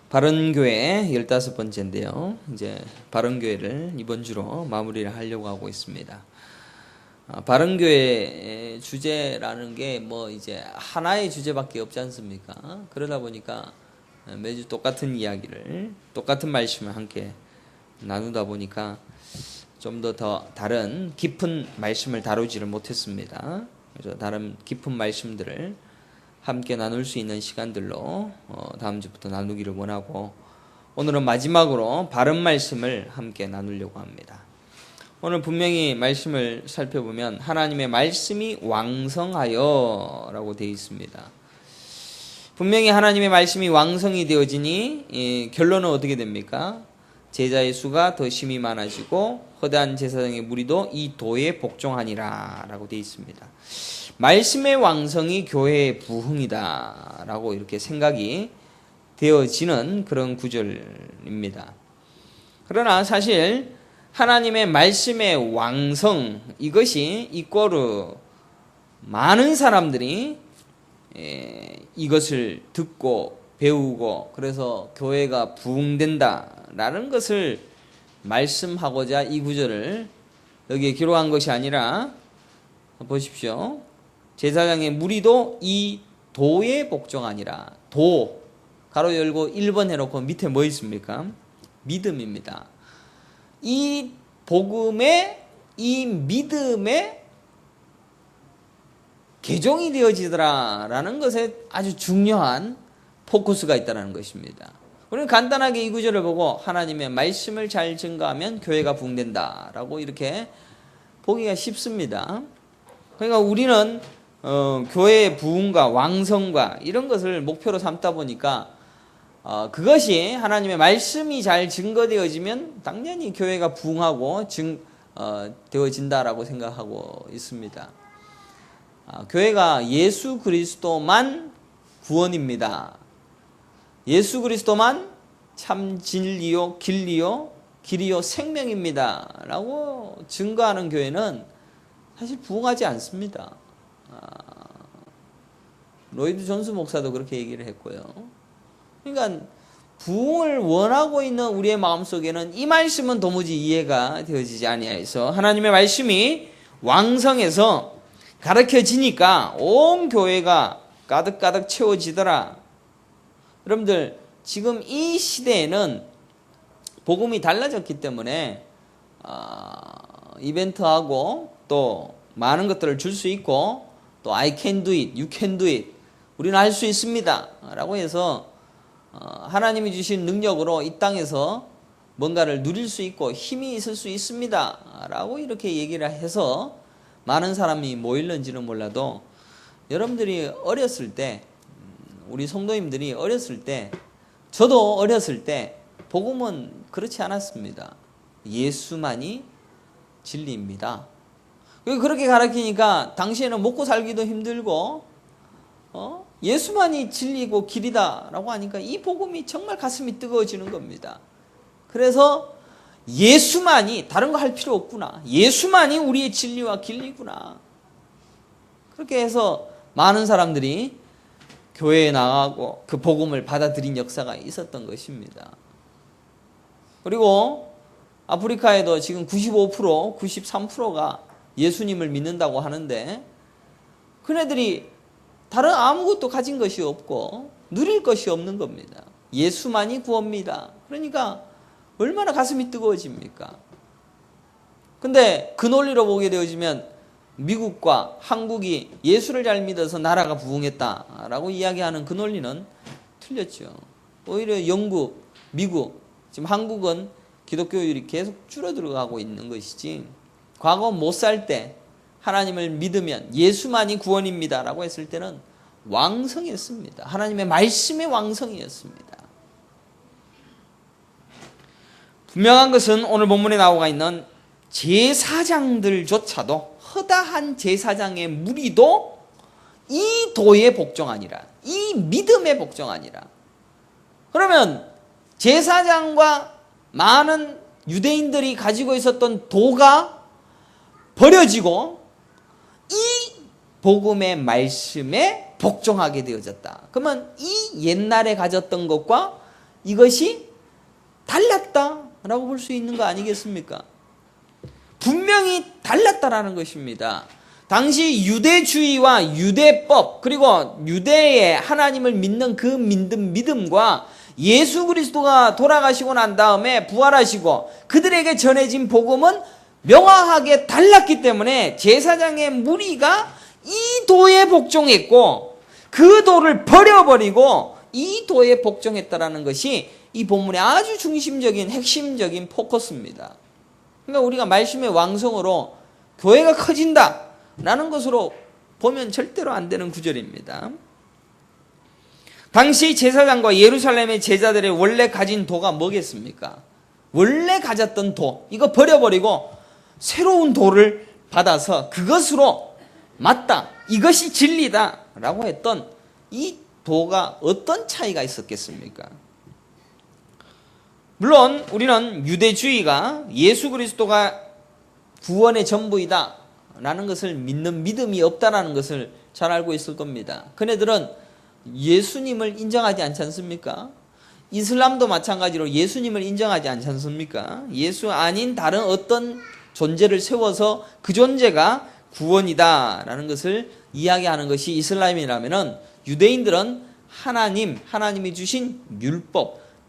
바른교회 15번째인데요. 이제 바른교회를 이번 주로 마무리를 하려고 하고 있습니다. 바른교회 주제라는 게 뭐 이제 하나의 주제밖에 없지 않습니까? 그러다 보니까 매주 똑같은 이야기를, 똑같은 말씀을 함께 나누다 보니까 좀 더 다른 깊은 말씀을 다루지를 못했습니다. 그래서 다른 깊은 말씀들을 함께 나눌 수 있는 시간들로 다음 주부터 나누기를 원하고, 오늘은 마지막으로 바른 말씀을 함께 나누려고 합니다. 오늘 분명히 말씀을 살펴보면 하나님의 말씀이 왕성하여 라고 되어 있습니다. 분명히 하나님의 말씀이 왕성이 되어지니 결론은 어떻게 됩니까? 제자의 수가 더 심히 많아지고 허다한 제사장의 무리도 이 도에 복종하니라 라고 되어 있습니다. 말씀의 왕성이 교회의 부흥이다 라고 이렇게 생각이 되어지는 그런 구절입니다. 그러나 사실 하나님의 말씀의 왕성, 이것이 이꼬르 많은 사람들이 이것을 듣고 배우고 그래서 교회가 부흥된다 라는 것을 말씀하고자 이 구절을 여기에 기록한 것이 아니라, 보십시오. 제사장의 무리도 이 도에 복종하니라. 도 가로 열고 1번 해놓고 밑에 뭐 있습니까? 믿음입니다. 이 복음의, 이 믿음의 개종이 되어지더라 라는 것에 아주 중요한 포커스가 있다는 것입니다. 우리는 간단하게 이 구절을 보고 하나님의 말씀을 잘 증거하면 교회가 부흥된다 라고 이렇게 보기가 쉽습니다. 그러니까 우리는 교회의 부흥과 왕성과 이런 것을 목표로 삼다 보니까 그것이 하나님의 말씀이 잘 증거되어지면 당연히 교회가 부흥하고 되어진다라고 생각하고 있습니다. 교회가 예수 그리스도만 구원입니다. 예수 그리스도만 참 진리요 길리요 길이요 생명입니다 라고 증거하는 교회는 사실 부흥하지 않습니다. 로이드 존스 목사도 그렇게 얘기를 했고요. 그러니까 부흥을 원하고 있는 우리의 마음속에는 이 말씀은 도무지 이해가 되어지지 아니하여서 하나님의 말씀이 왕성해서 가르쳐지니까 온 교회가 가득가득 채워지더라. 여러분들 지금 이 시대에는 복음이 달라졌기 때문에 이벤트하고 또 많은 것들을 줄 수 있고 또 I can do it, you can do it, 우리는 할 수 있습니다 라고 해서 하나님이 주신 능력으로 이 땅에서 뭔가를 누릴 수 있고 힘이 있을 수 있습니다 라고 이렇게 얘기를 해서 많은 사람이 모일는지는 몰라도, 여러분들이 어렸을 때, 우리 성도님들이 어렸을 때, 저도 어렸을 때 복음은 그렇지 않았습니다. 예수만이 진리입니다. 그렇게 가르치니까 당시에는 먹고 살기도 힘들고 예수만이 진리고 길이다 라고 하니까 이 복음이 정말 가슴이 뜨거워지는 겁니다. 그래서 예수만이, 다른 거 할 필요 없구나, 예수만이 우리의 진리와 길이구나, 그렇게 해서 많은 사람들이 교회에 나가고 그 복음을 받아들인 역사가 있었던 것입니다. 그리고 아프리카에도 지금 95%, 93%가 예수님을 믿는다고 하는데, 그네들이 다른 아무것도 가진 것이 없고 누릴 것이 없는 겁니다. 예수만이 구원입니다. 그러니까 얼마나 가슴이 뜨거워집니까? 근데 그 논리로 보게 되어지면 미국과 한국이 예수를 잘 믿어서 나라가 부흥했다라고 이야기하는 그 논리는 틀렸죠. 오히려 영국, 미국, 지금 한국은 기독교율이 계속 줄어들어가고 있는 것이지, 과거 못 살 때 하나님을 믿으면 예수만이 구원입니다 라고 했을 때는 왕성했습니다. 하나님의 말씀의 왕성이었습니다. 분명한 것은 오늘 본문에 나오고 있는 제사장들조차도, 허다한 제사장의 무리도 이 도에 복종하니라, 이 믿음에 복종하니라. 그러면 제사장과 많은 유대인들이 가지고 있었던 도가 버려지고 이 복음의 말씀에 복종하게 되어졌다. 그러면 이 옛날에 가졌던 것과 이것이 달랐다라고 볼 수 있는 거 아니겠습니까? 분명히 달랐다라는 것입니다. 당시 유대주의와 유대법 그리고 유대의 하나님을 믿는 그 믿음과 예수 그리스도가 돌아가시고 난 다음에 부활하시고 그들에게 전해진 복음은 명확하게 달랐기 때문에 제사장의 무리가 이 도에 복종했고 그 도를 버려버리고 이 도에 복종했다라는 것이 이 본문의 아주 중심적인 핵심적인 포커스입니다. 그러니까 우리가 말씀의 왕성으로 교회가 커진다라는 것으로 보면 절대로 안 되는 구절입니다. 당시 제사장과 예루살렘의 제자들의 원래 가진 도가 뭐겠습니까? 원래 가졌던 도, 이거 버려버리고 새로운 도를 받아서 그것으로 맞다, 이것이 진리다 라고 했던 이 도가 어떤 차이가 있었겠습니까? 물론 우리는 유대주의가 예수 그리스도가 구원의 전부이다 라는 것을 믿는 믿음이 없다라는 것을 잘 알고 있을 겁니다. 그네들은 예수님을 인정하지 않지 않습니까? 이슬람도 마찬가지로 예수님을 인정하지 않지 않습니까? 예수 아닌 다른 어떤 존재를 세워서 그 존재가 구원이다 라는 것을 이야기하는 것이 이슬람이라면 유대인들은 하나님이 주신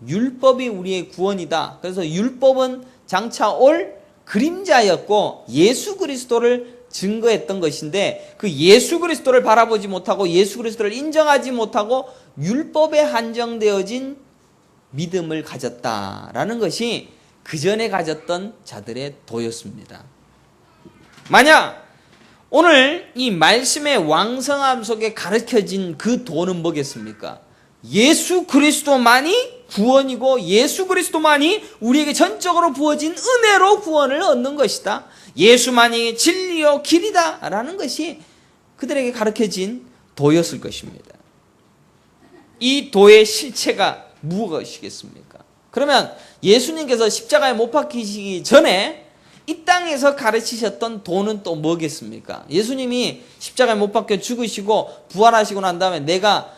율법이 우리의 구원이다. 그래서 율법은 장차 올 그림자였고 예수 그리스도를 증거했던 것인데 그 예수 그리스도를 바라보지 못하고 예수 그리스도를 인정하지 못하고 율법에 한정되어진 믿음을 가졌다라는 것이 그 전에 가졌던 자들의 도였습니다. 만약 오늘 이 말씀의 왕성함 속에 가르쳐진 그 도는 뭐겠습니까? 예수 그리스도만이 구원이고 예수 그리스도만이 우리에게 전적으로 부어진 은혜로 구원을 얻는 것이다. 예수만이 진리요 길이다 라는 것이 그들에게 가르쳐진 도였을 것입니다. 이 도의 실체가 무엇이겠습니까? 그러면 예수님께서 십자가에 못 박히시기 전에 이 땅에서 가르치셨던 도는 또 뭐겠습니까? 예수님이 십자가에 못 박혀 죽으시고 부활하시고 난 다음에 내가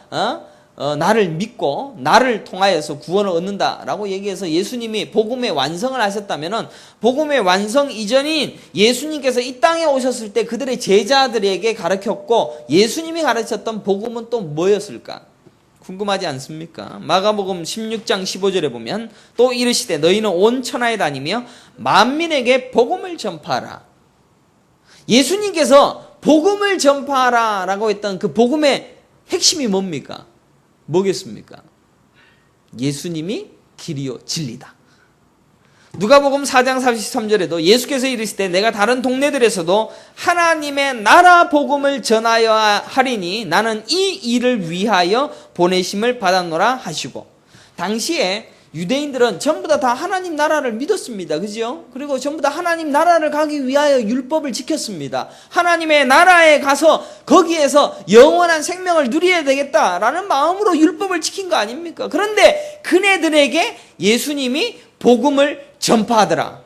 나를 믿고 나를 통하여서 구원을 얻는다라고 얘기해서 예수님이 복음의 완성을 하셨다면은 복음의 완성 이전인 예수님께서 이 땅에 오셨을 때 그들의 제자들에게 가르쳤고 예수님이 가르쳤던 복음은 또 뭐였을까? 궁금하지 않습니까? 마가복음 16장 15절에 보면 또 이르시되 너희는 온 천하에 다니며 만민에게 복음을 전파하라. 예수님께서 복음을 전파하라 라고 했던 그 복음의 핵심이 뭡니까? 뭐겠습니까? 예수님이 길이요 진리다. 누가복음 4장 43절에도 예수께서 이르시되 내가 다른 동네들에서도 하나님의 나라 복음을 전하여 하리니 나는 이 일을 위하여 보내심을 받았노라 하시고 당시에 유대인들은 전부 다 하나님 나라를 믿었습니다. 그죠? 그리고 전부 다 하나님 나라를 가기 위하여 율법을 지켰습니다. 하나님의 나라에 가서 거기에서 영원한 생명을 누려야 되겠다라는 마음으로 율법을 지킨 거 아닙니까? 그런데 그네들에게 예수님이 복음을 전파하더라.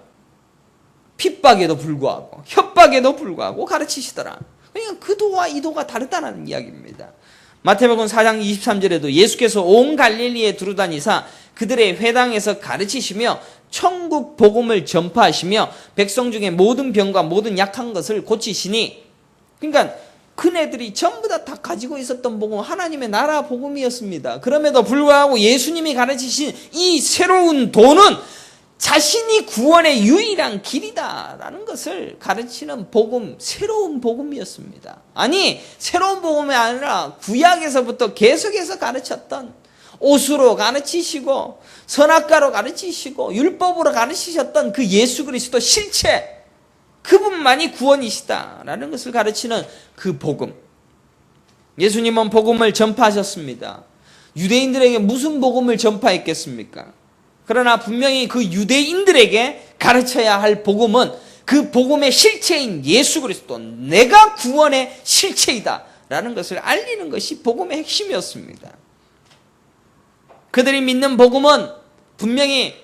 핍박에도 불구하고 협박에도 불구하고 가르치시더라. 그러니까 그 도와 이 도가 다르다는 이야기입니다. 마태복음 4장 23절에도 예수께서 온 갈릴리에 두루다니사 그들의 회당에서 가르치시며 천국 복음을 전파하시며 백성 중에 모든 병과 모든 약한 것을 고치시니 그러니까 그네들이 전부 다 가지고 있었던 복음 하나님의 나라 복음이었습니다. 그럼에도 불구하고 예수님이 가르치신 이 새로운 도는 자신이 구원의 유일한 길이다라는 것을 가르치는 복음, 새로운 복음이었습니다. 아니 새로운 복음이 아니라 구약에서부터 계속해서 가르쳤던 옷으로 가르치시고 선악과로 가르치시고 율법으로 가르치셨던 그 예수 그리스도 실체 그분만이 구원이시다라는 것을 가르치는 그 복음. 예수님은 복음을 전파하셨습니다. 유대인들에게 무슨 복음을 전파했겠습니까? 그러나 분명히 그 유대인들에게 가르쳐야 할 복음은 그 복음의 실체인 예수 그리스도 내가 구원의 실체이다 라는 것을 알리는 것이 복음의 핵심이었습니다. 그들이 믿는 복음은 분명히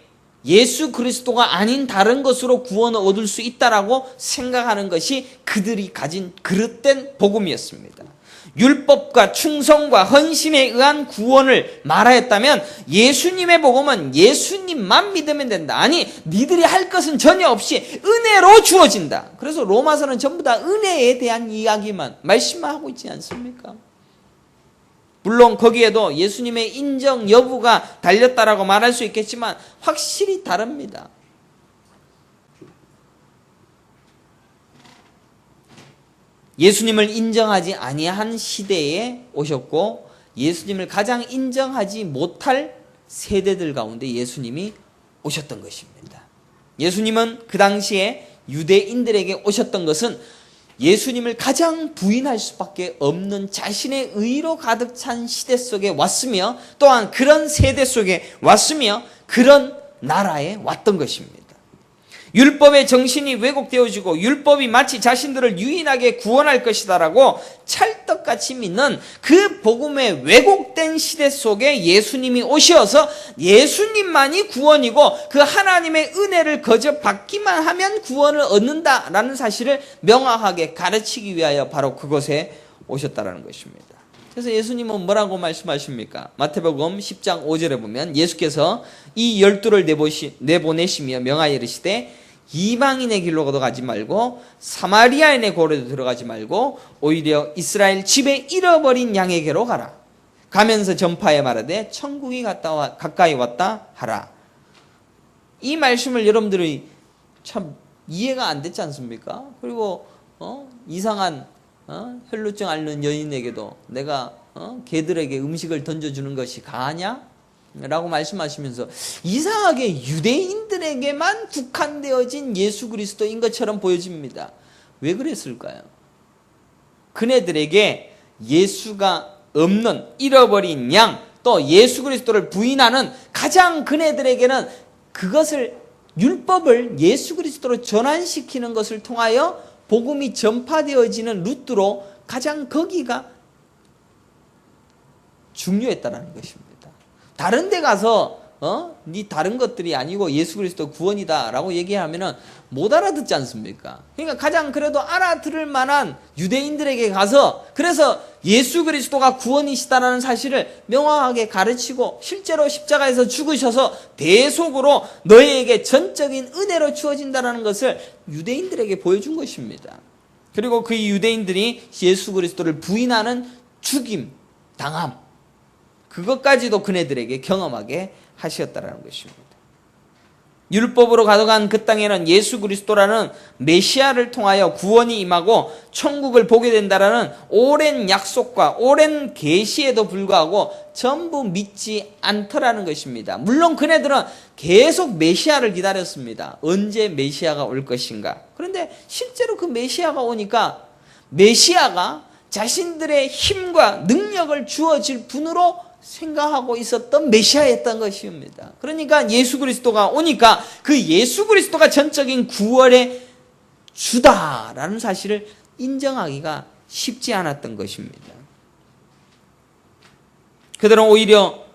예수 그리스도가 아닌 다른 것으로 구원을 얻을 수 있다라고 생각하는 것이 그들이 가진 그릇된 복음이었습니다. 율법과 충성과 헌신에 의한 구원을 말하였다면 예수님의 복음은 예수님만 믿으면 된다. 아니, 니들이 할 것은 전혀 없이 은혜로 주어진다. 그래서 로마서는 전부 다 은혜에 대한 이야기만, 말씀만 하고 있지 않습니까? 물론 거기에도 예수님의 인정 여부가 달렸다라고 말할 수 있겠지만 확실히 다릅니다. 예수님을 인정하지 아니한 시대에 오셨고 예수님을 가장 인정하지 못할 세대들 가운데 예수님이 오셨던 것입니다. 예수님은 그 당시에 유대인들에게 오셨던 것은 예수님을 가장 부인할 수밖에 없는 자신의 의로 가득 찬 시대 속에 왔으며 또한 그런 세대 속에 왔으며 그런 나라에 왔던 것입니다. 율법의 정신이 왜곡되어지고 율법이 마치 자신들을 유일하게 구원할 것이다라고 찰떡같이 믿는 그 복음의 왜곡된 시대 속에 예수님이 오셔서 예수님만이 구원이고 그 하나님의 은혜를 거저 받기만 하면 구원을 얻는다라는 사실을 명확하게 가르치기 위하여 바로 그곳에 오셨다라는 것입니다. 그래서 예수님은 뭐라고 말씀하십니까? 마태복음 10장 5절에 보면 예수께서 이 12를 내보내시며 명하여 이르시되 이방인의 길로 가지 말고 사마리아인의 고래도 들어가지 말고 오히려 이스라엘 집에 잃어버린 양에게로 가라. 가면서 전파해 말하되 천국이 가까이 왔다 하라. 이 말씀을 여러분들이 참 이해가 안 됐지 않습니까? 그리고 이상한 혈루증 앓는 여인에게도 내가 개들에게 음식을 던져주는 것이 가하냐? 라고 말씀하시면서 이상하게 유대인들에게만 국한되어진 예수 그리스도인 것처럼 보여집니다. 왜 그랬을까요? 그네들에게 예수가 없는 잃어버린 양, 또 예수 그리스도를 부인하는 가장 그네들에게는 그것을 율법을 예수 그리스도로 전환시키는 것을 통하여 복음이 전파되어지는 루트로 가장 거기가 중요했다는 것입니다. 다른 데 가서 네 다른 것들이 아니고 예수 그리스도 구원이다라고 얘기하면은 못 알아듣지 않습니까? 그러니까 가장 그래도 알아들을 만한 유대인들에게 가서 그래서 예수 그리스도가 구원이시다라는 사실을 명확하게 가르치고 실제로 십자가에서 죽으셔서 대속으로 너희에게 전적인 은혜로 주어진다라는 것을 유대인들에게 보여준 것입니다. 그리고 그 유대인들이 예수 그리스도를 부인하는 죽임, 당함, 그것까지도 그네들에게 경험하게 하셨다는 것입니다. 율법으로 가져간 그 땅에는 예수 그리스도라는 메시아를 통하여 구원이 임하고 천국을 보게 된다라는 오랜 약속과 오랜 계시에도 불구하고 전부 믿지 않더라는 것입니다. 물론 그네들은 계속 메시아를 기다렸습니다. 언제 메시아가 올 것인가. 그런데 실제로 그 메시아가 오니까 메시아가 자신들의 힘과 능력을 주어질 분으로 생각하고 있었던 메시아였던 것입니다. 그러니까 예수 그리스도가 오니까 그 예수 그리스도가 전적인 구원의 주다라는 사실을 인정하기가 쉽지 않았던 것입니다. 그들은 오히려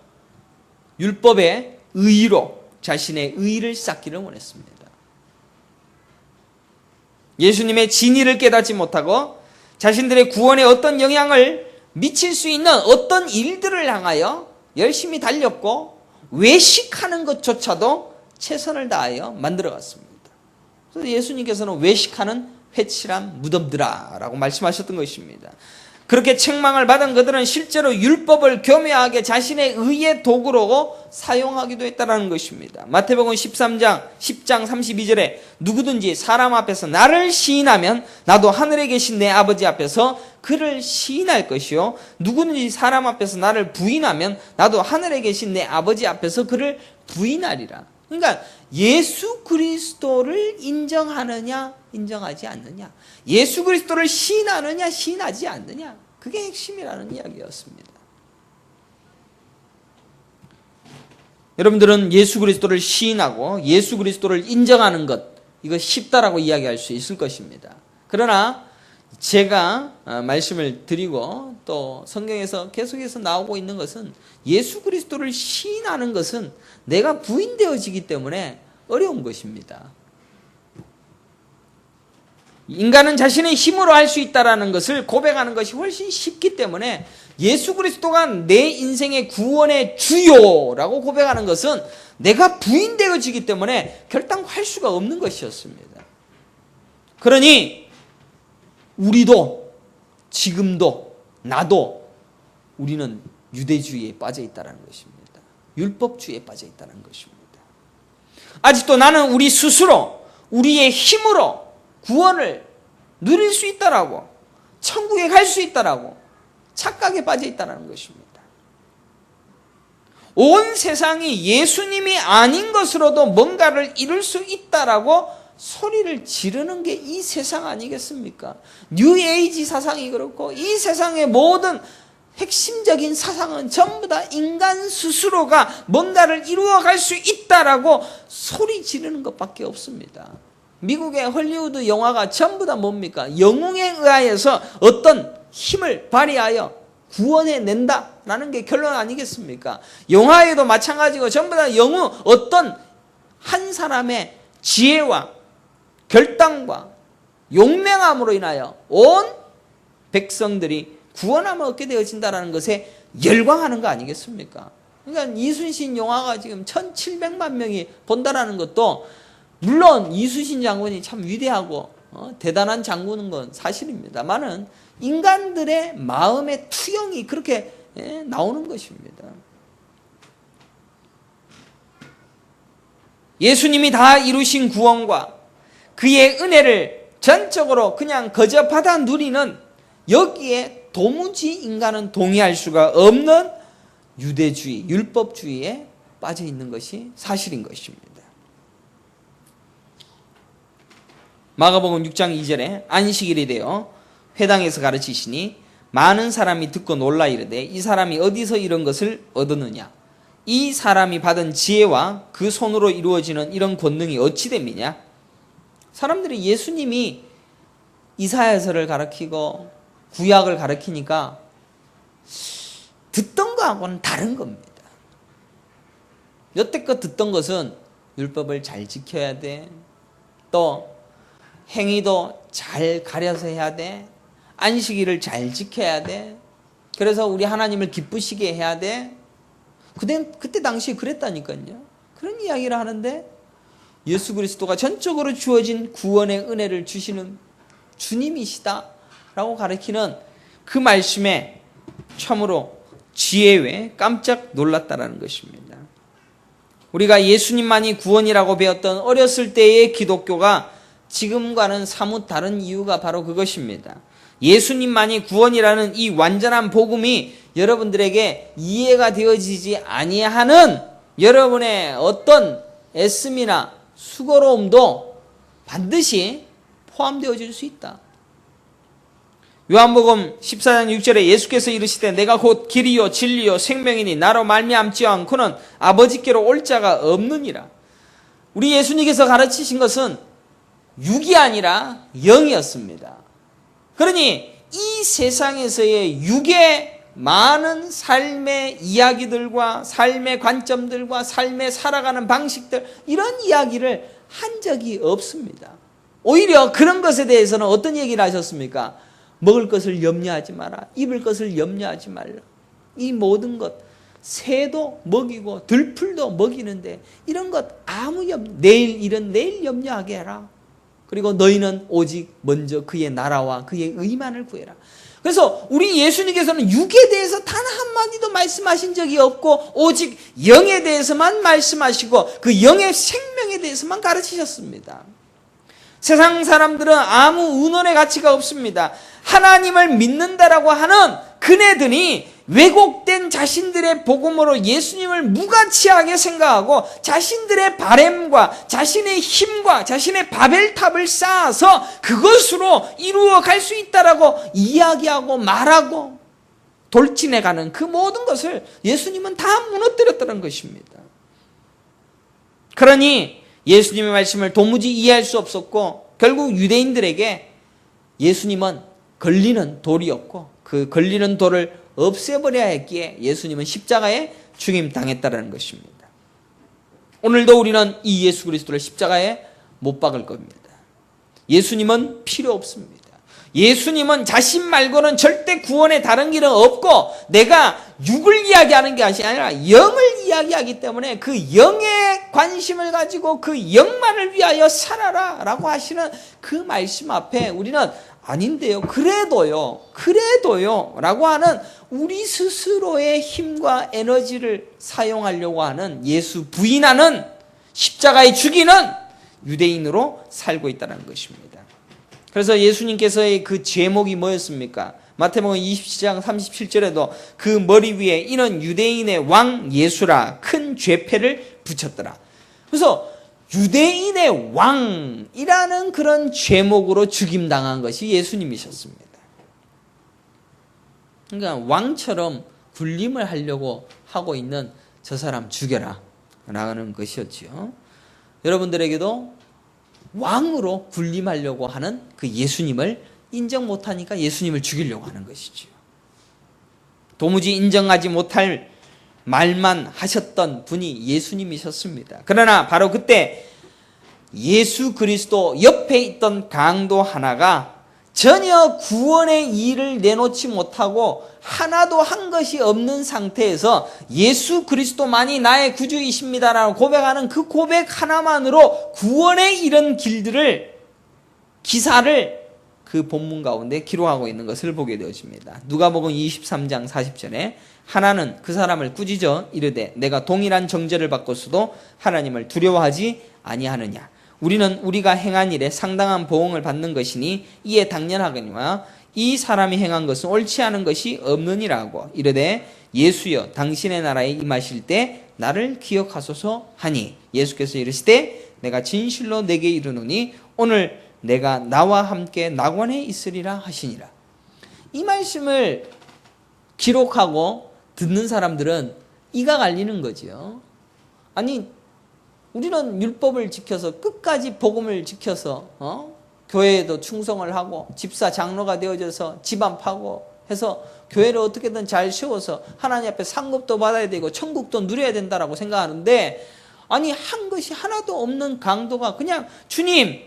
율법의 의로 자신의 의를 쌓기를 원했습니다. 예수님의 진리를 깨닫지 못하고 자신들의 구원에 어떤 영향을 미칠 수 있는 어떤 일들을 향하여 열심히 달렸고 외식하는 것조차도 최선을 다하여 만들어갔습니다. 그래서 예수님께서는 외식하는 회칠한 무덤들아 라고 말씀하셨던 것입니다. 그렇게 책망을 받은 그들은 실제로 율법을 교묘하게 자신의 의의 도구로 사용하기도 했다는 것입니다. 마태복음 10장 32절에 누구든지 사람 앞에서 나를 시인하면 나도 하늘에 계신 내 아버지 앞에서 그를 시인할 것이요 누구든지 사람 앞에서 나를 부인하면 나도 하늘에 계신 내 아버지 앞에서 그를 부인하리라. 그러니까 예수 그리스도를 인정하느냐 인정하지 않느냐, 예수 그리스도를 시인하느냐 시인하지 않느냐, 그게 핵심이라는 이야기였습니다. 여러분들은 예수 그리스도를 시인하고 예수 그리스도를 인정하는 것, 이거 쉽다라고 이야기할 수 있을 것입니다. 그러나 제가 말씀을 드리고 또 성경에서 계속해서 나오고 있는 것은 예수 그리스도를 시인하는 것은 내가 부인되어지기 때문에 어려운 것입니다. 인간은 자신의 힘으로 할 수 있다라는 것을 고백하는 것이 훨씬 쉽기 때문에 예수 그리스도가 내 인생의 구원의 주요라고 고백하는 것은 내가 부인되어지기 때문에 결단코 할 수가 없는 것이었습니다. 그러니 우리도 지금도 나도 우리는 유대주의에 빠져 있다는 것입니다. 율법주의에 빠져 있다는 것입니다. 아직도 나는 우리 스스로 우리의 힘으로 구원을 누릴 수 있다라고, 천국에 갈 수 있다라고 착각에 빠져 있다는 것입니다. 온 세상이 예수님이 아닌 것으로도 뭔가를 이룰 수 있다라고 소리를 지르는 게 이 세상 아니겠습니까? 뉴에이지 사상이 그렇고 이 세상의 모든 핵심적인 사상은 전부 다 인간 스스로가 뭔가를 이루어갈 수 있다라고 소리 지르는 것밖에 없습니다. 미국의 헐리우드 영화가 전부 다 뭡니까? 영웅에 의하여서 어떤 힘을 발휘하여 구원해낸다라는 게 결론 아니겠습니까? 영화에도 마찬가지고 전부 다 영웅, 어떤 한 사람의 지혜와 결단과 용맹함으로 인하여 온 백성들이 구원함을 얻게 되어진다는 것에 열광하는 거 아니겠습니까? 그러니까 이순신 영화가 지금 1700만 명이 본다라는 것도 물론 이순신 장군이 참 위대하고 대단한 장군인 건 사실입니다만은 인간들의 마음의 투영이 그렇게 나오는 것입니다. 예수님이 다 이루신 구원과 그의 은혜를 전적으로 그냥 거저 받아 누리는 여기에 도무지 인간은 동의할 수가 없는 유대주의, 율법주의에 빠져 있는 것이 사실인 것입니다. 마가복음 6장 2절에 안식일이 되어 회당에서 가르치시니 많은 사람이 듣고 놀라 이르되 이 사람이 어디서 이런 것을 얻었느냐? 이 사람이 받은 지혜와 그 손으로 이루어지는 이런 권능이 어찌 됨이냐? 사람들이 예수님이 이사야서를 가르치고 구약을 가르치니까 듣던 거하고는 다른 겁니다. 여태껏 듣던 것은 율법을 잘 지켜야 돼. 또 행위도 잘 가려서 해야 돼. 안식일을 잘 지켜야 돼. 그래서 우리 하나님을 기쁘시게 해야 돼. 그때 당시에 그랬다니까요. 그런 이야기를 하는데 예수 그리스도가 전적으로 주어진 구원의 은혜를 주시는 주님이시다 라고 가르치는 그 말씀에 참으로 지혜 외에 깜짝 놀랐다는 것입니다. 우리가 예수님만이 구원이라고 배웠던 어렸을 때의 기독교가 지금과는 사뭇 다른 이유가 바로 그것입니다. 예수님만이 구원이라는 이 완전한 복음이 여러분들에게 이해가 되어지지 아니하는 여러분의 어떤 애씀이나 수고로움도 반드시 포함되어질 수 있다. 요한복음 14장 6절에 예수께서 이르시되 내가 곧 길이요 진리요 생명이니 나로 말미암지 않고는 아버지께로 올 자가 없느니라. 우리 예수님께서 가르치신 것은 육이 아니라 영이었습니다. 그러니 이 세상에서의 육의 많은 삶의 이야기들과 삶의 관점들과 삶의 살아가는 방식들, 이런 이야기를 한 적이 없습니다. 오히려 그런 것에 대해서는 어떤 얘기를 하셨습니까? 먹을 것을 염려하지 마라. 입을 것을 염려하지 말라. 이 모든 것, 새도 먹이고 들풀도 먹이는데 이런 것 아무 내일 일은 내일 염려하게 해라. 그리고 너희는 오직 먼저 그의 나라와 그의 의만을 구해라. 그래서 우리 예수님께서는 육에 대해서 단 한마디도 말씀하신 적이 없고 오직 영에 대해서만 말씀하시고 그 영의 생명에 대해서만 가르치셨습니다. 세상 사람들은 아무 의논의 가치가 없습니다. 하나님을 믿는다라고 하는 그네들이 왜곡된 자신들의 복음으로 예수님을 무가치하게 생각하고 자신들의 바램과 자신의 힘과 자신의 바벨탑을 쌓아서 그것으로 이루어 갈 수 있다라고 이야기하고 말하고 돌진해가는 그 모든 것을 예수님은 다 무너뜨렸다는 것입니다. 그러니 예수님의 말씀을 도무지 이해할 수 없었고 결국 유대인들에게 예수님은 걸리는 돌이었고 그 걸리는 돌을 없애버려야 했기에 예수님은 십자가에 죽임당했다는 것입니다. 오늘도 우리는 이 예수 그리스도를 십자가에 못 박을 겁니다. 예수님은 필요 없습니다. 예수님은 자신 말고는 절대 구원의 다른 길은 없고 내가 육을 이야기하는 것이 아니라 영을 이야기하기 때문에 그 영에 관심을 가지고 그 영만을 위하여 살아라 라고 하시는 그 말씀 앞에 우리는 아닌데요, 그래도요 라고 하는 우리 스스로의 힘과 에너지를 사용하려고 하는 예수 부인하는 십자가에 죽이는 유대인으로 살고 있다는 것입니다. 그래서 예수님께서의 그 제목이 뭐였습니까? 마태복음 20장 37절에도 그 머리 위에 이는 유대인의 왕 예수라 큰 죄패를 붙였더라. 그래서 유대인의 왕이라는 그런 제목으로 죽임당한 것이 예수님이셨습니다. 그러니까 왕처럼 군림을 하려고 하고 있는 저 사람 죽여라 라는 것이었죠. 여러분들에게도 왕으로 군림하려고 하는 그 예수님을 인정 못하니까 예수님을 죽이려고 하는 것이죠. 도무지 인정하지 못할 말만 하셨던 분이 예수님이셨습니다. 그러나 바로 그때 예수 그리스도 옆에 있던 강도 하나가 전혀 구원의 일을 내놓지 못하고 하나도 한 것이 없는 상태에서 예수 그리스도만이 나의 구주이십니다라고 고백하는 그 고백 하나만으로 구원에 이른 길들을 기사를 그 본문 가운데 기록하고 있는 것을 보게 되어집니다. 누가복음 23장 40절에 하나는 그 사람을 꾸짖어 이르되 내가 동일한 정죄를 받고서도 하나님을 두려워하지 아니하느냐. 우리는 우리가 행한 일에 상당한 보응을 받는 것이니 이에 당연하거니와 이 사람이 행한 것은 옳지 않은 것이 없느니라고 이르되 예수여 당신의 나라에 임하실 때 나를 기억하소서 하니 예수께서 이르시되 내가 진실로 내게 이르노니 오늘 내가 나와 함께 낙원에 있으리라 하시니라. 이 말씀을 기록하고 듣는 사람들은 이가 갈리는 거죠. 아니 우리는 율법을 지켜서 끝까지 복음을 지켜서 교회에도 충성을 하고 집사 장로가 되어져서 집안 파고 해서 교회를 어떻게든 잘 세워서 하나님 앞에 상급도 받아야 되고 천국도 누려야 된다라고 생각하는데 아니 한 것이 하나도 없는 강도가 그냥 주님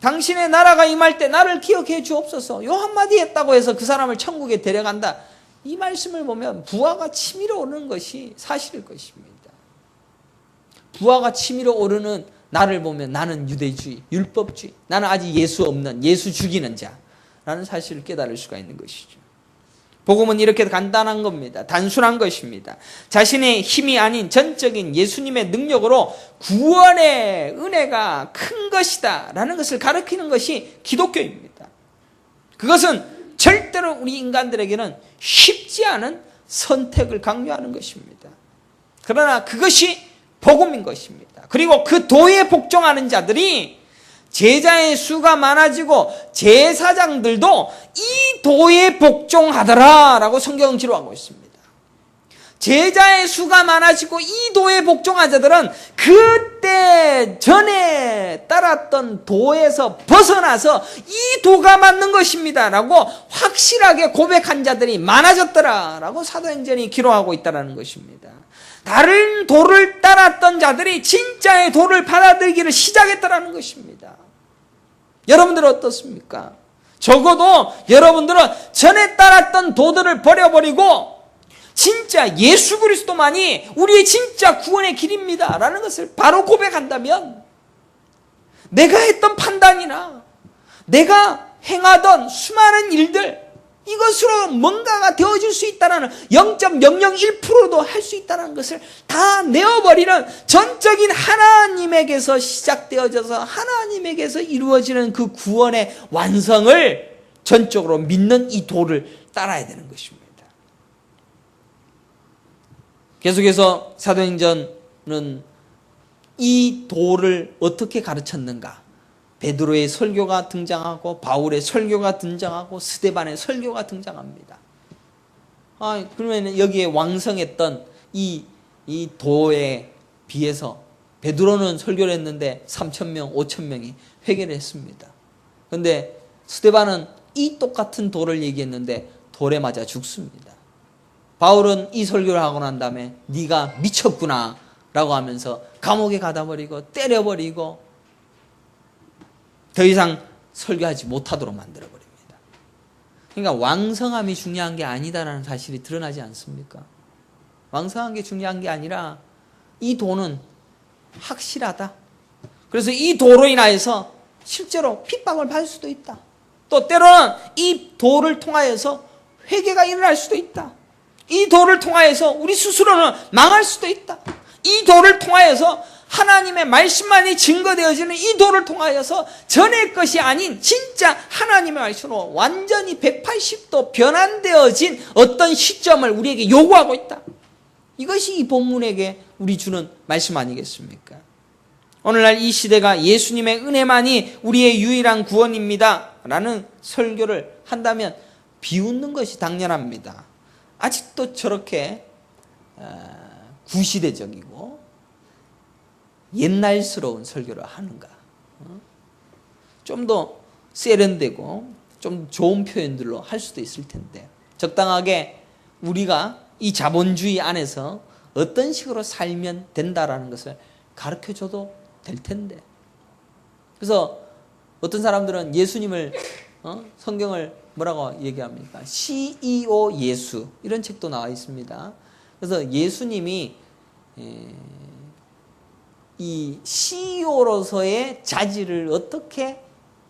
당신의 나라가 임할 때 나를 기억해 주옵소서 요 한마디 했다고 해서 그 사람을 천국에 데려간다. 이 말씀을 보면 부하가 치밀어 오르는 것이 사실일 것입니다. 부하가 치밀어 오르는 나를 보면 나는 유대주의, 율법주의, 나는 아직 예수 없는, 예수 죽이는 자라는 사실을 깨달을 수가 있는 것이죠. 복음은 이렇게 간단한 겁니다. 단순한 것입니다. 자신의 힘이 아닌 전적인 예수님의 능력으로 구원의 은혜가 큰 것이다 라는 것을 가르치는 것이 기독교입니다. 그것은 절대로 우리 인간들에게는 쉽지 않은 선택을 강요하는 것입니다. 그러나 그것이 복음인 것입니다. 그리고 그 도에 복종하는 자들이 제자의 수가 많아지고 제사장들도 이 도에 복종하더라 라고 성경은 기록하고 있습니다. 제자의 수가 많아지고 이 도에 복종한 자들은 그때 전에 따랐던 도에서 벗어나서 이 도가 맞는 것입니다 라고 확실하게 고백한 자들이 많아졌더라 라고 사도행전이 기록하고 있다는 것입니다. 다른 도를 따랐던 자들이 진짜의 도를 받아들이기를 시작했다는 것입니다. 여러분들은 어떻습니까? 적어도 여러분들은 전에 따랐던 도들을 버려버리고 진짜 예수 그리스도만이 우리의 진짜 구원의 길입니다 라는 것을 바로 고백한다면 내가 했던 판단이나 내가 행하던 수많은 일들 이것으로 뭔가가 되어질 수 있다는 0.001%도 할 수 있다는 것을 다 내어버리는 전적인 하나님에게서 시작되어져서 하나님에게서 이루어지는 그 구원의 완성을 전적으로 믿는 이 도를 따라야 되는 것입니다. 계속해서 사도행전은 이 도를 어떻게 가르쳤는가? 베드로의 설교가 등장하고 바울의 설교가 등장하고 스데반의 설교가 등장합니다. 그러면 여기에 왕성했던 이 도에 비해서 베드로는 설교를 했는데 3,000명, 5,000명이 회개를 했습니다. 그런데 스데반은 이 똑같은 도를 얘기했는데 돌에 맞아 죽습니다. 바울은 이 설교를 하고 난 다음에 네가 미쳤구나 라고 하면서 감옥에 가다 버리고 때려버리고 더 이상 설교하지 못하도록 만들어버립니다. 그러니까 왕성함이 중요한 게 아니다라는 사실이 드러나지 않습니까? 왕성한 게 중요한 게 아니라 이 도는 확실하다. 그래서 이 도로 인하여서 실제로 핍박을 받을 수도 있다. 또 때로는 이 도를 통하여서 회개가 일어날 수도 있다. 이 도를 통하여서 우리 스스로는 망할 수도 있다. 이 도를 통하여서 하나님의 말씀만이 증거되어지는 이 도를 통하여서 전의 것이 아닌 진짜 하나님의 말씀으로 완전히 180도 변환되어진 어떤 시점을 우리에게 요구하고 있다. 이것이 이 본문에게 우리 주는 말씀 아니겠습니까? 오늘날 이 시대가 예수님의 은혜만이 우리의 유일한 구원입니다 라는 설교를 한다면 비웃는 것이 당연합니다. 아직도 저렇게 구시대적이고 옛날스러운 설교를 하는가? 좀 더 세련되고 좀 좋은 표현들로 할 수도 있을 텐데 적당하게 우리가 이 자본주의 안에서 어떤 식으로 살면 된다라는 것을 가르쳐줘도 될 텐데. 그래서 어떤 사람들은 예수님을 성경을 뭐라고 얘기합니까? CEO 예수 이런 책도 나와 있습니다. 그래서 예수님이 이 CEO로서의 자질을 어떻게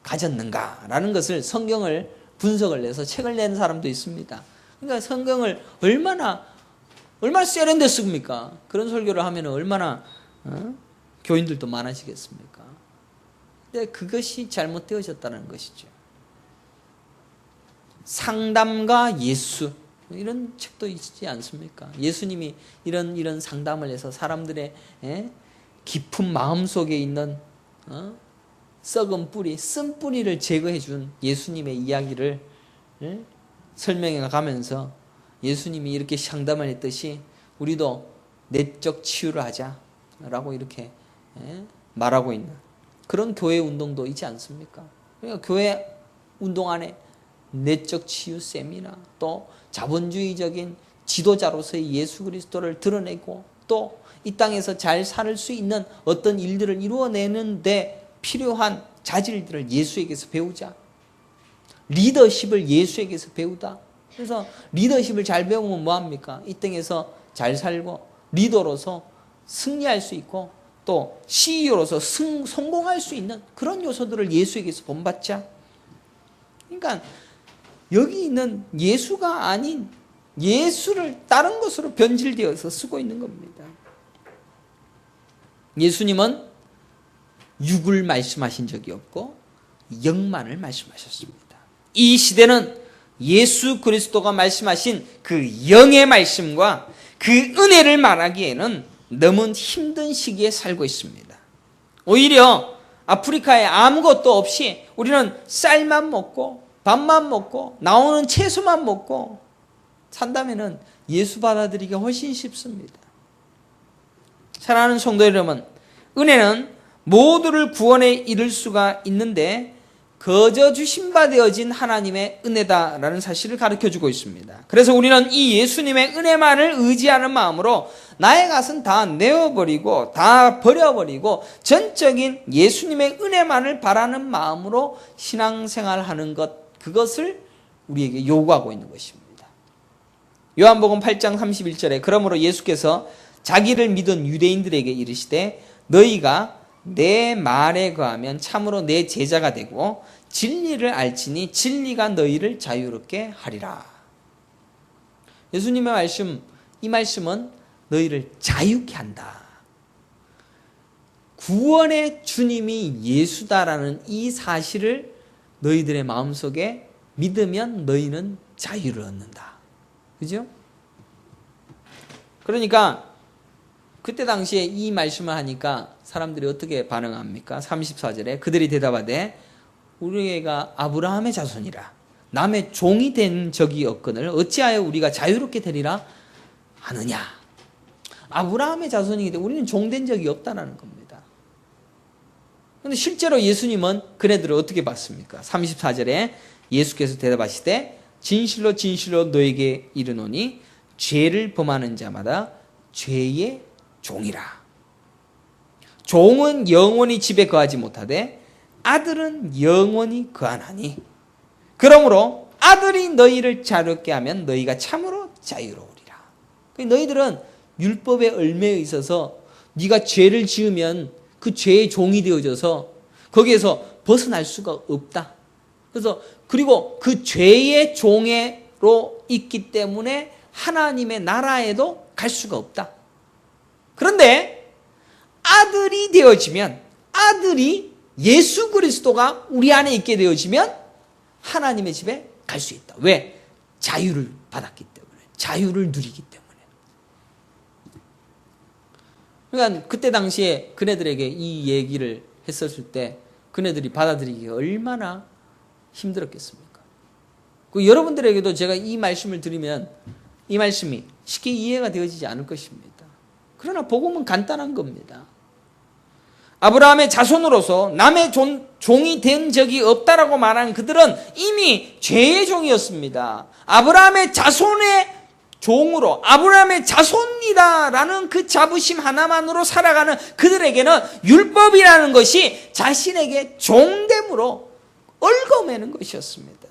가졌는가라는 것을 성경을 분석을 내서 책을 낸 사람도 있습니다. 그러니까 성경을 얼마나 세련됐습니까? 그런 설교를 하면 얼마나 교인들도 많아지겠습니까? 근데 그것이 잘못되어졌다는 것이죠. 상담가 예수 이런 책도 있지 않습니까? 예수님이 이런 상담을 해서 사람들의 깊은 마음속에 있는 썩은 뿌리, 쓴 뿌리를 제거해 준 예수님의 이야기를 설명해 가면서 예수님이 이렇게 상담을 했듯이 우리도 내적 치유를 하자라고 이렇게 말하고 있는 그런 교회 운동도 있지 않습니까? 그러니까 교회 운동 안에 내적 치유 세미나 또 자본주의적인 지도자로서의 예수 그리스도를 드러내고 또 이 땅에서 잘 살 수 있는 어떤 일들을 이루어내는데 필요한 자질들을 예수에게서 배우자. 리더십을 예수에게서 배우다. 그래서 리더십을 잘 배우면 뭐합니까? 이 땅에서 잘 살고 리더로서 승리할 수 있고 또 CEO로서 성공할 수 있는 그런 요소들을 예수에게서 본받자. 그러니까 여기 있는 예수가 아닌 예수를 다른 것으로 변질되어서 쓰고 있는 겁니다. 예수님은 육을 말씀하신 적이 없고 영만을 말씀하셨습니다. 이 시대는 예수 그리스도가 말씀하신 그 영의 말씀과 그 은혜를 말하기에는 너무 힘든 시기에 살고 있습니다. 오히려 아프리카에 아무것도 없이 우리는 쌀만 먹고 밥만 먹고 나오는 채소만 먹고 산다면은 예수 받아들이기가 훨씬 쉽습니다. 사랑하는 성도 여러분, 은혜는 모두를 구원에 이를 수가 있는데 거저 주신 바 되어진 하나님의 은혜다라는 사실을 가르쳐주고 있습니다. 그래서 우리는 이 예수님의 은혜만을 의지하는 마음으로 나의 것은 다 내어버리고 다 버려버리고 전적인 예수님의 은혜만을 바라는 마음으로 신앙생활하는 것, 그것을 우리에게 요구하고 있는 것입니다. 요한복음 8장 31절에 그러므로 예수께서 자기를 믿은 유대인들에게 이르시되 너희가 내 말에 거하면 참으로 내 제자가 되고 진리를 알지니 진리가 너희를 자유롭게 하리라. 예수님의 말씀, 이 말씀은 너희를 자유케 한다. 구원의 주님이 예수다라는 이 사실을 너희들의 마음속에 믿으면 너희는 자유를 얻는다. 그죠? 그러니까 그때 당시에 이 말씀을 하니까 사람들이 어떻게 반응합니까? 34절에 그들이 대답하되 우리가 아브라함의 자손이라 남의 종이 된 적이 없거늘 어찌하여 우리가 자유롭게 되리라 하느냐. 아브라함의 자손이기 때문에 우리는 종된 적이 없다는 겁니다. 그런데 실제로 예수님은 그네들을 어떻게 봤습니까? 34절에 예수께서 대답하시되 진실로 진실로 너에게 이르노니 죄를 범하는 자마다 죄의 종이라. 종은 영원히 집에 거하지 못하되 아들은 영원히 거하나니 그러므로 아들이 너희를 자유롭게 하면 너희가 참으로 자유로우리라. 너희들은 율법의 얼매에 있어서 네가 죄를 지으면 그 죄의 종이 되어져서 거기에서 벗어날 수가 없다. 그래서 그리고 그 죄의 종으로 있기 때문에 하나님의 나라에도 갈 수가 없다. 그런데 아들이 되어지면, 아들이 예수 그리스도가 우리 안에 있게 되어지면 하나님의 집에 갈 수 있다. 왜? 자유를 받았기 때문에, 자유를 누리기 때문에. 그러니까 그때 당시에 그네들에게 이 얘기를 했었을 때 그네들이 받아들이기가 얼마나 힘들었겠습니까? 여러분들에게도 제가 이 말씀을 드리면 이 말씀이 쉽게 이해가 되어지지 않을 것입니다. 그러나 복음은 간단한 겁니다. 아브라함의 자손으로서 남의 종이 된 적이 없다라고 말한 그들은 이미 죄의 종이었습니다. 아브라함의 자손의 종으로, 아브라함의 자손이다라는 그 자부심 하나만으로 살아가는 그들에게는 율법이라는 것이 자신에게 종됨으로 얽어매는 것이었습니다.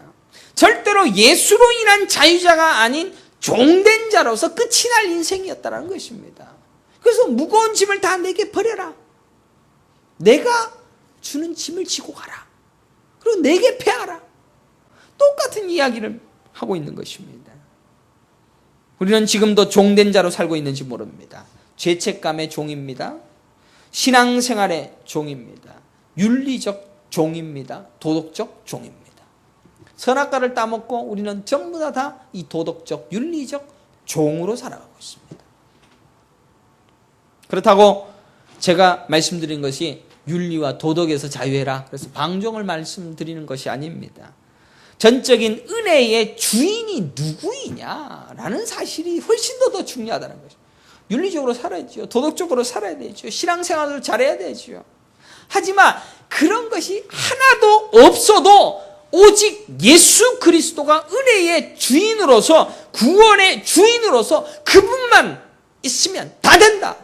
절대로 예수로 인한 자유자가 아닌 종된 자로서 끝이 날 인생이었다는 것입니다. 그래서 무거운 짐을 다 내게 버려라. 내가 주는 짐을 지고 가라. 그리고 내게 패하라. 똑같은 이야기를 하고 있는 것입니다. 우리는 지금도 종된 자로 살고 있는지 모릅니다. 죄책감의 종입니다. 신앙생활의 종입니다. 윤리적 종입니다. 도덕적 종입니다. 선악과를 따먹고 우리는 전부 다 이 도덕적, 윤리적 종으로 살아가고 있습니다. 그렇다고 제가 말씀드린 것이 윤리와 도덕에서 자유해라, 그래서 방종을 말씀드리는 것이 아닙니다. 전적인 은혜의 주인이 누구이냐라는 사실이 훨씬 더 중요하다는 것이죠. 윤리적으로 살아야죠. 도덕적으로 살아야 되죠. 신앙생활을 잘해야 되죠. 하지만 그런 것이 하나도 없어도 오직 예수 그리스도가 은혜의 주인으로서, 구원의 주인으로서 그분만 있으면 다 된다.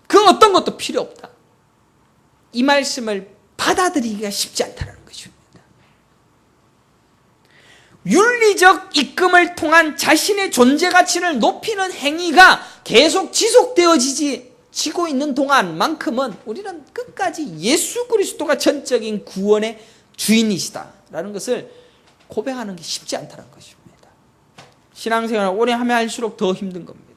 그 어떤 것도 필요 없다. 이 말씀을 받아들이기가 쉽지 않다는 것입니다. 윤리적 입금을 통한 자신의 존재 가치를 높이는 행위가 계속 지속되어지고 있는 동안만큼은 우리는 끝까지 예수 그리스도가 전적인 구원의 주인이시다라는 것을 고백하는 게 쉽지 않다는 것입니다. 신앙생활을 오래 하면 할수록 더 힘든 겁니다.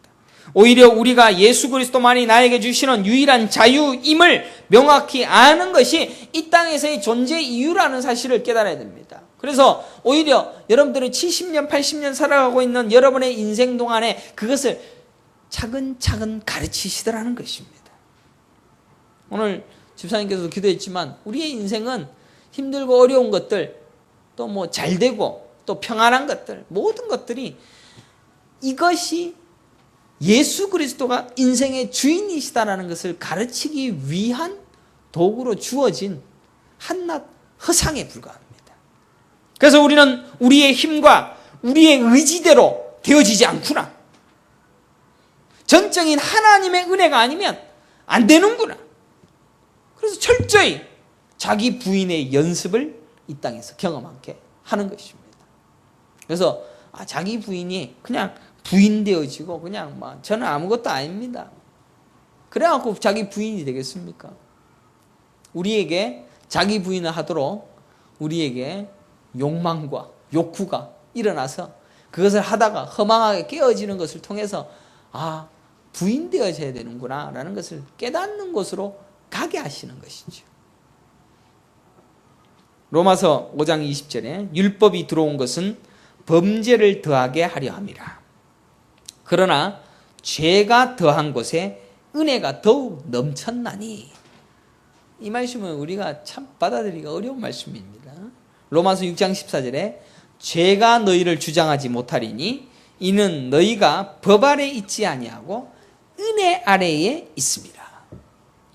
오히려 우리가 예수 그리스도만이 나에게 주시는 유일한 자유임을 명확히 아는 것이 이 땅에서의 존재 이유라는 사실을 깨달아야 됩니다. 그래서 오히려 여러분들은 70년, 80년 살아가고 있는 여러분의 인생 동안에 그것을 차근차근 가르치시더라는 것입니다. 오늘 집사님께서도 기도했지만 우리의 인생은 힘들고 어려운 것들, 또 뭐 잘되고 또 평안한 것들, 모든 것들이 이것이 예수 그리스도가 인생의 주인이시다라는 것을 가르치기 위한 도구로 주어진 한낱 허상에 불과합니다. 그래서 우리는 우리의 힘과 우리의 의지대로 되어지지 않구나. 전적인 하나님의 은혜가 아니면 안 되는구나. 그래서 철저히 자기 부인의 연습을 이 땅에서 경험하게 하는 것입니다. 그래서 자기 부인이 그냥 부인 되어지고 그냥 저는 아무것도 아닙니다. 그래갖고 자기 부인이 되겠습니까? 우리에게 자기 부인을 하도록 우리에게 욕망과 욕구가 일어나서 그것을 하다가 허망하게 깨어지는 것을 통해서 부인 되어져야 되는구나 라는 것을 깨닫는 곳으로 가게 하시는 것이죠. 로마서 5장 20절에 율법이 들어온 것은 범죄를 더하게 하려 함이라. 그러나 죄가 더한 곳에 은혜가 더욱 넘쳤나니. 이 말씀은 우리가 참 받아들이기가 어려운 말씀입니다. 로마서 6장 14절에 죄가 너희를 주장하지 못하리니 이는 너희가 법 아래 있지 아니하고 은혜 아래에 있습니다.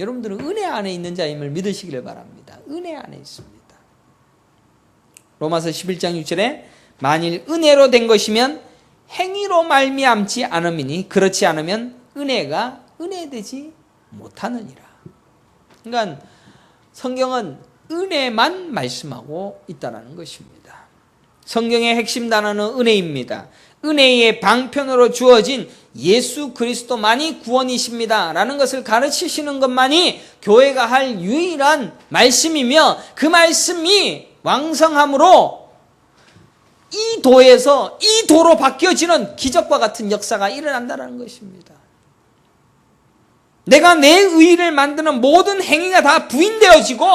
여러분들은 은혜 안에 있는 자임을 믿으시기를 바랍니다. 은혜 안에 있습니다. 로마서 11장 6절에 만일 은혜로 된 것이면 행위로 말미암지 않음이니 그렇지 않으면 은혜가 은혜되지 못하느니라. 그러니까 성경은 은혜만 말씀하고 있다는 것입니다. 성경의 핵심 단어는 은혜입니다. 은혜의 방편으로 주어진 예수 그리스도만이 구원이십니다 라는 것을 가르치시는 것만이 교회가 할 유일한 말씀이며, 그 말씀이 왕성함으로 이 도에서 이 도로 바뀌어지는 기적과 같은 역사가 일어난다는 것입니다. 내가 내 의를 만드는 모든 행위가 다 부인되어지고,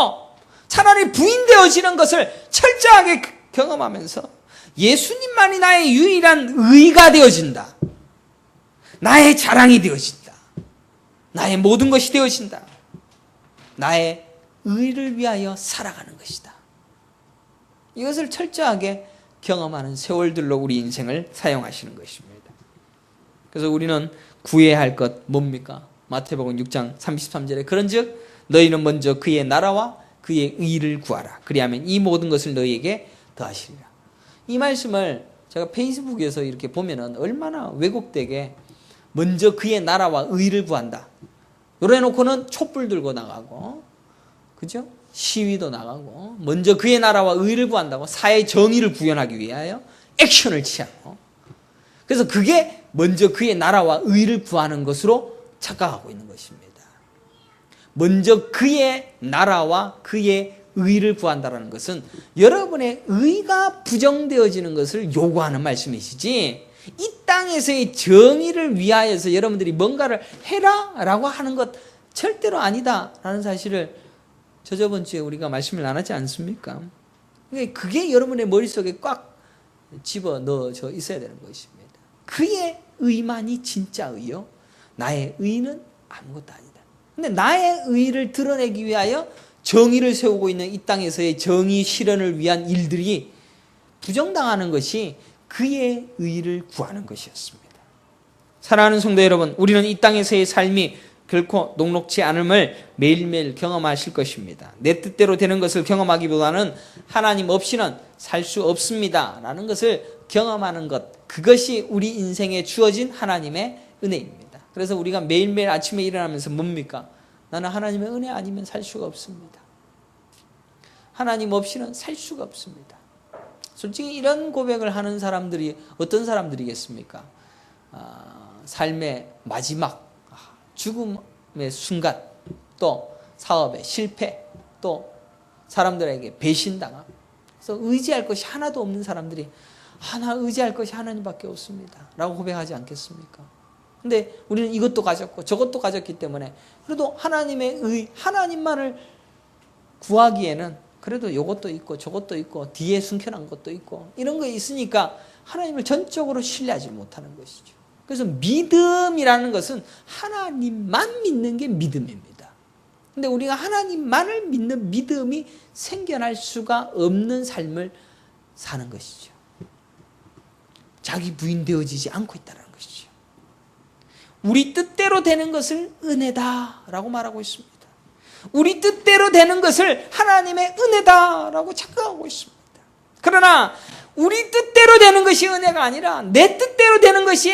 차라리 부인되어지는 것을 철저하게 경험하면서 예수님만이 나의 유일한 의가 되어진다. 나의 자랑이 되어진다. 나의 모든 것이 되어진다. 나의 의를 위하여 살아가는 것이다. 이것을 철저하게 경험하는 세월들로 우리 인생을 사용하시는 것입니다. 그래서 우리는 구해야 할 것 뭡니까? 마태복음 6장 33절에 그런즉 너희는 먼저 그의 나라와 그의 의를 구하라. 그리하면 이 모든 것을 너희에게 더하시리라. 이 말씀을 제가 페이스북에서 이렇게 보면은 얼마나 왜곡되게 먼저 그의 나라와 의를 구한다. 요래 놓고는 촛불 들고 나가고, 그죠? 시위도 나가고, 먼저 그의 나라와 의를 구한다고 사회 정의를 구현하기 위하여 액션을 취하고, 그래서 그게 먼저 그의 나라와 의를 구하는 것으로 착각하고 있는 것입니다. 먼저 그의 나라와 그의 의를 구한다는 것은 여러분의 의가 부정되어지는 것을 요구하는 말씀이시지, 이 땅에서의 정의를 위하여서 여러분들이 뭔가를 해라라고 하는 것 절대로 아니다라는 사실을 저번 주에 우리가 말씀을 나눴지 않습니까? 그게 여러분의 머릿속에 꽉 집어넣어져 있어야 되는 것입니다. 그의 의만이 진짜 의요, 나의 의는 아무것도 아니다. 근데 나의 의를 드러내기 위하여 정의를 세우고 있는 이 땅에서의 정의 실현을 위한 일들이 부정당하는 것이 그의 의를 구하는 것이었습니다. 사랑하는 성도 여러분, 우리는 이 땅에서의 삶이 결코 녹록지 않음을 매일매일 경험하실 것입니다. 내 뜻대로 되는 것을 경험하기보다는 하나님 없이는 살 수 없습니다 라는 것을 경험하는 것, 그것이 우리 인생에 주어진 하나님의 은혜입니다. 그래서 우리가 매일매일 아침에 일어나면서 뭡니까? 나는 하나님의 은혜 아니면 살 수가 없습니다. 하나님 없이는 살 수가 없습니다. 솔직히 이런 고백을 하는 사람들이 어떤 사람들이겠습니까? 삶의 마지막 죽음의 순간, 또 사업의 실패, 또 사람들에게 배신당함, 그래서 의지할 것이 하나도 없는 사람들이 나 의지할 것이 하나님밖에 없습니다 라고 고백하지 않겠습니까? 근데 우리는 이것도 가졌고 저것도 가졌기 때문에 그래도 하나님의 의, 하나님만을 구하기에는 그래도 이것도 있고 저것도 있고 뒤에 숨겨난 것도 있고 이런 거 있으니까 하나님을 전적으로 신뢰하지 못하는 것이죠. 그래서 믿음이라는 것은 하나님만 믿는 게 믿음입니다. 근데 우리가 하나님만을 믿는 믿음이 생겨날 수가 없는 삶을 사는 것이죠. 자기 부인되어지지 않고 있다는 것이죠. 우리 뜻대로 되는 것을 은혜다라고 말하고 있습니다. 우리 뜻대로 되는 것을 하나님의 은혜다라고 착각하고 있습니다. 그러나 우리 뜻대로 되는 것이 은혜가 아니라 내 뜻대로 되는 것이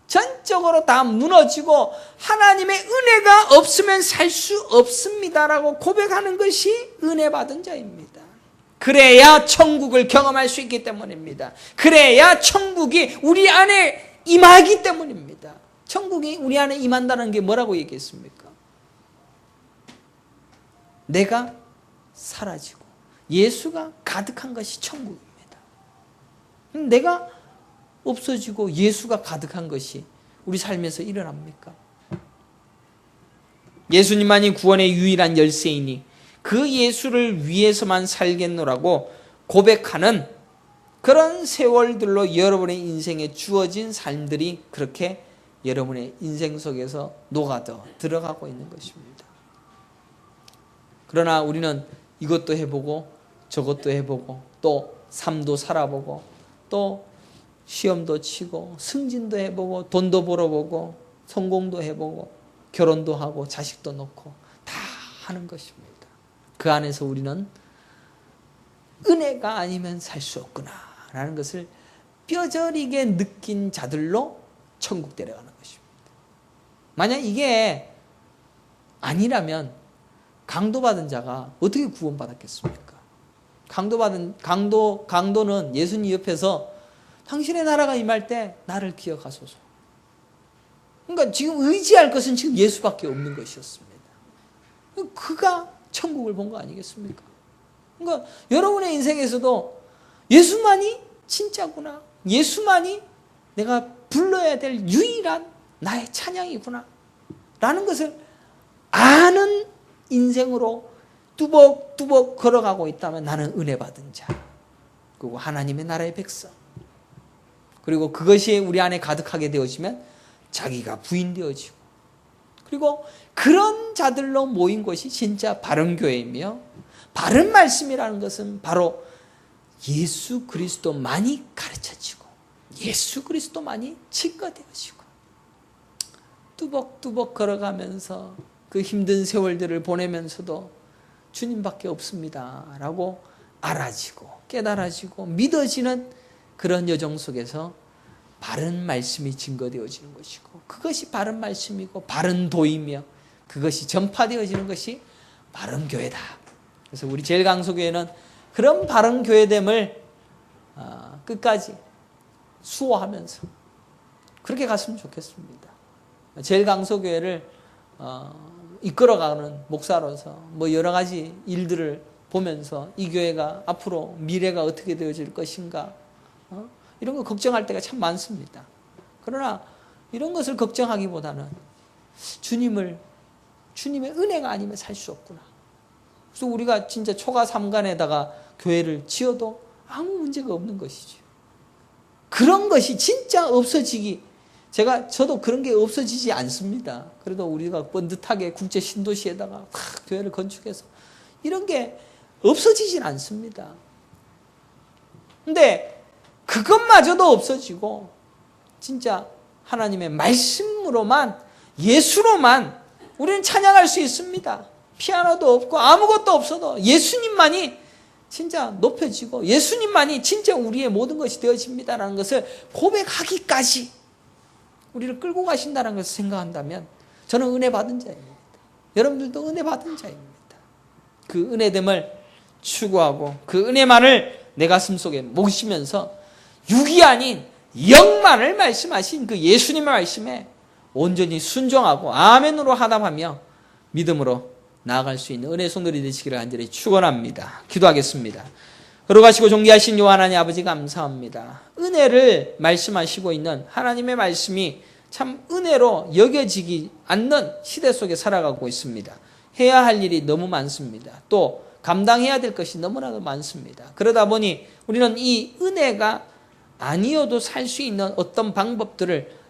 전적으로 다 무너지고 하나님의 은혜가 없으면 살 수 없습니다라고 고백하는 것이 은혜 받은 자입니다. 그래야 천국을 경험할 수 있기 때문입니다. 그래야 천국이 우리 안에 임하기 때문입니다. 천국이 우리 안에 임한다는 게 뭐라고 얘기했습니까? 내가 사라지고 예수가 가득한 것이 천국입니다. 내가 없어지고 예수가 가득한 것이 우리 삶에서 일어납니까? 예수님만이 구원의 유일한 열쇠이니 그 예수를 위해서만 살겠노라고 고백하는 그런 세월들로 여러분의 인생에 주어진 삶들이 그렇게 여러분의 인생 속에서 녹아져 들어가고 있는 것입니다. 그러나 우리는 이것도 해보고 저것도 해보고 또 삶도 살아보고 또 시험도 치고 승진도 해보고 돈도 벌어보고 성공도 해보고 결혼도 하고 자식도 놓고 다 하는 것입니다. 그 안에서 우리는 은혜가 아니면 살 수 없구나 라는 것을 뼈저리게 느낀 자들로 천국 데려가는 것입니다. 만약 이게 아니라면 강도받은 자가 어떻게 구원받았겠습니까? 강도는 예수님 옆에서 당신의 나라가 임할 때 나를 기억하소서. 그러니까 지금 의지할 것은 지금 예수밖에 없는 것이었습니다. 그가 천국을 본 거 아니겠습니까? 그러니까 여러분의 인생에서도 예수만이 진짜구나. 예수만이 내가 불러야 될 유일한 나의 찬양이구나. 라는 것을 아는 인생으로 뚜벅뚜벅 걸어가고 있다면 나는 은혜 받은 자. 그리고 하나님의 나라의 백성. 그리고 그것이 우리 안에 가득하게 되어지면 자기가 부인되어지고. 그리고 그런 자들로 모인 것이 진짜 바른 교회이며 바른 말씀이라는 것은 바로 예수 그리스도만이 가르쳐지고 예수 그리스도만이 증거되어지고 뚜벅뚜벅 걸어가면서 그 힘든 세월들을 보내면서도 주님밖에 없습니다 라고 알아지고 깨달아지고 믿어지는 그런 여정 속에서 바른 말씀이 증거되어지는 것이고 그것이 바른 말씀이고 바른 도이며 그것이 전파되어지는 것이 바른 교회다. 그래서 우리 제일강소교회는 그런 바른 교회됨을 끝까지 수호하면서 그렇게 갔으면 좋겠습니다. 제일강소교회를 이끌어가는 목사로서 뭐 여러 가지 일들을 보면서 이 교회가 앞으로 미래가 어떻게 되어질 것인가 이런 거 걱정할 때가 참 많습니다. 그러나 이런 것을 걱정하기보다는 주님의 은혜가 아니면 살 수 없구나. 그래서 우리가 진짜 초가 삼간에다가 교회를 지어도 아무 문제가 없는 것이죠. 그런 것이 진짜 없어지기 저도 그런 게 없어지지 않습니다. 그래도 우리가 번듯하게 국제 신도시에다가 교회를 건축해서 이런 게 없어지진 않습니다. 근데 그것마저도 없어지고 진짜 하나님의 말씀으로만 예수로만 우리는 찬양할 수 있습니다. 피아노도 없고 아무것도 없어도 예수님만이 진짜 높여지고 예수님만이 진짜 우리의 모든 것이 되어집니다라는 것을 고백하기까지 우리를 끌고 가신다는 것을 생각한다면 저는 은혜 받은 자입니다. 여러분들도 은혜 받은 자입니다. 그 은혜됨을 추구하고 그 은혜만을 내 가슴 속에 모시면서 육이 아닌 영만을 말씀하신 그 예수님의 말씀에 온전히 순종하고 아멘으로 하답하며 믿음으로 나아갈 수 있는 은혜 성도들이 되시기를 간절히 축원합니다. 기도하겠습니다. 걸어가시고 존귀하신 요하나님 아버지 감사합니다. 은혜를 말씀하시고 있는 하나님의 말씀이 참 은혜로 여겨지지 않는 시대 속에 살아가고 있습니다. 해야 할 일이 너무 많습니다. 또 감당해야 될 것이 너무나도 많습니다. 그러다 보니 우리는 이 은혜가 아니어도 살 수 있는 어떤 방법들을